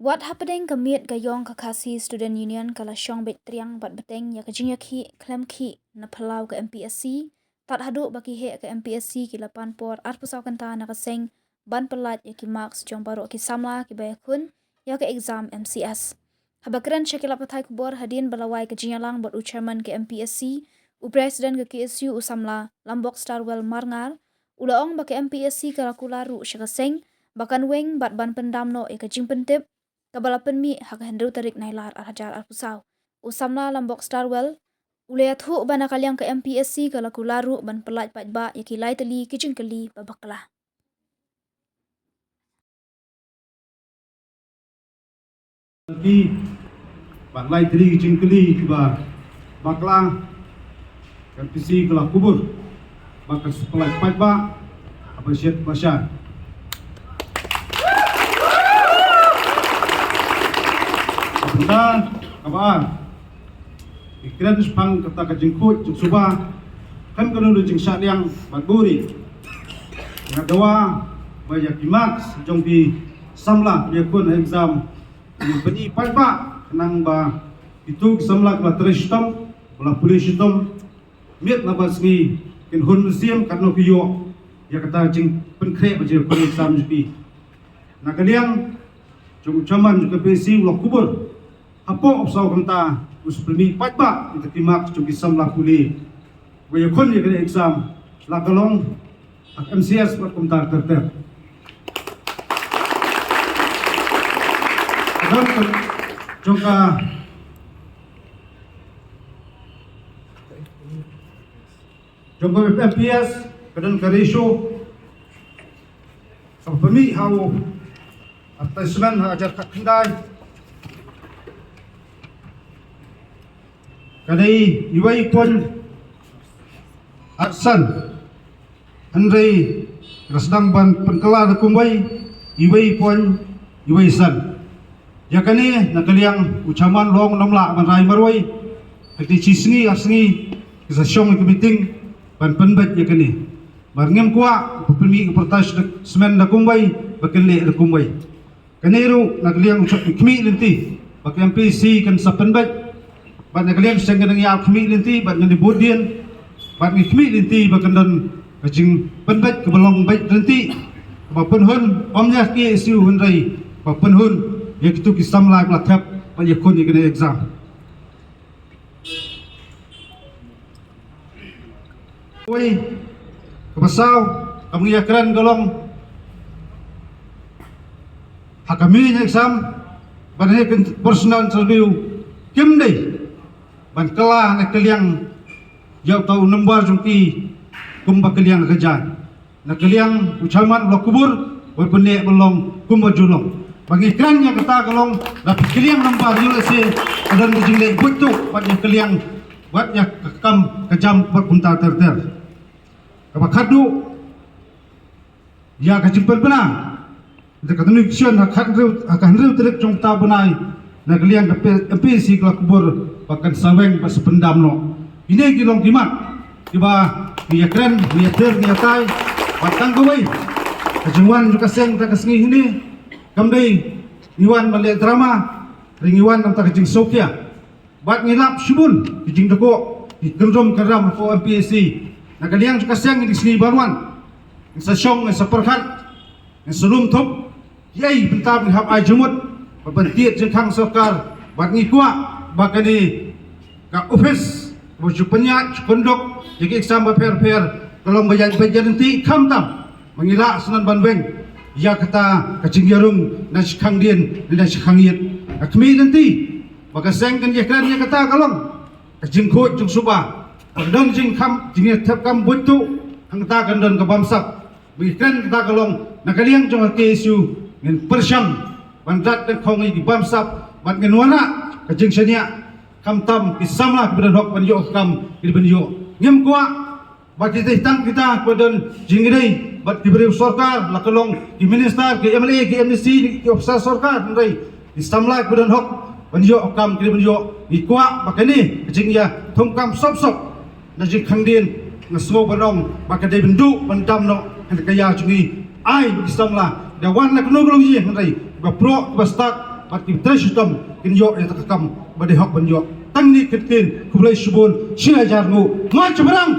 What happening kamiet gayong kakasi student union kala syong bet triang bat beteng ya kajing ya ki klem ki na pelau ke MPSC tat hadu baki he ke MPSC ki lapan por at pusau kanta na kaseng ban pelat ya ki marks jong baru ki samla ki bayakun ya ke exam MCS. Habakran syakila patai kubor hadin balawai ke jinyalang bot chairman ke MPSC u president ke KSU usamla lambok starwell marngar ulaong baki MPSC kala kularu syakaseng bakan weng bat ban pendamno ya kajing pentip kabalapan mi hak hendru tarik nailar hajar pusau usamla lambok starwell ulayat hu bana kalyang ke MPSC kala kularu ban pelat pajba ya ki lai teli kijing keli babaklah. Di bat lai teri cingkeli kiba bakla MPSC kala kubur bakal pelat pajba apa syed basyar. Benda kabar ikhlas pang kata kajengkut cuk subah kan kalau jeng syat yang batburi ngadawa banyak kimak jong di samla dia pun exam yang beni pajba nang ba itu samla ba tristom bala pulisistom miet na basngi kin hun museum katno kiyo ya kata jeng penkre baje pun exam jupi nakaliang jong caman juga besi ulok kubur apa opsau kanta uspremi pajba kita timak cuki samla kuli waya kon ya kena exam la kalong ak MCS buat kumtar terter adon jongka MPS kadang karisho pemi hau attachment ajar kat kendai kadai iwai pun Arsan Andrei rasdang ban penkelar kumbai iwai pun iwai san yakani nakaliang ucaman long namla ban rai marwai hati cisni asni kisa syong ke meeting ban penbat yakani barngem kwa pepemi pertas semen da kumbai bakelle da kumbai kaniru nakaliang ucap kmi lenti bak MPSC kan sa penbat bat nakaliang senggadang ya kmi lenti bat ngani bodian bat ngi kmi lenti bakandan kajing penbat ke belong bait lenti ba penhun omnya KSU hunrai ba penhun ya kitu kisam la plathap ba yakon ni exam oi kebasau kami yakran golong hakami exam ban he personal interview kim dei ban kala na kaliang jauh tahu nomor jumpi kumba kaliang kejan na kaliang ucaman lo kubur berpenek belong kumba julong bagi kran yang kata kalong dapat kaliang nomor USA dan dijilek butuh pada kaliang buatnya kekam kejam berpunta terter kabakadu ya kajimpan benar dekat nukian akan real terik jong ta benai na kaliang MPSC kala kubur bahkan saweng pas pendam no ini kilong kimat tiba dia keren dia ter dia tai batang goi kejuan juga seng tak kesngi ini kamdei niwan male drama ringiwan tam tak jing sokia bat ngilap subun jing doko di gendrom karam ko MPSC na kaliang juga seng di sini baruan sa syong sa perkat sebelum top yai bentar hab ajumut berbentit jengkang sokar bat ngikwa bakani ka office wujud penyat kondok jadi exam per kalau bayan nanti kamtam mengira senan banweng ya kata kacing jarung dan sekang dien dan sekang yet kami nanti maka sengkan ya keren ya kata kalau kacing kot jung subah dong jing kam jing tap kam butu angta kan dan kebamsak bikin kita kalau nakaliang jung KSU dengan persyam bandat dan kongi di bamsak ban ngenwana kacing senia kamtam kisamla kepada hok panjo kam kibanjo ngem kwa bagi tang kita kepada jingidai bat diberi sarkar lakalong di minister ke MLA ke MDC ke officer sarkar ndai kisamla kepada hok panjo kam kibanjo ikwa bakani jing ya thongkam sop na jing khangdien ngasmo banong bakadai bendu bandam no kaya jungi ai kisamla dawan na kuno golong ji ndai ba pro ba start pat kim tre system kin yo ya takam bade hok ban yo tang ni kitkin kublai subun sia jar ngu ma chabrang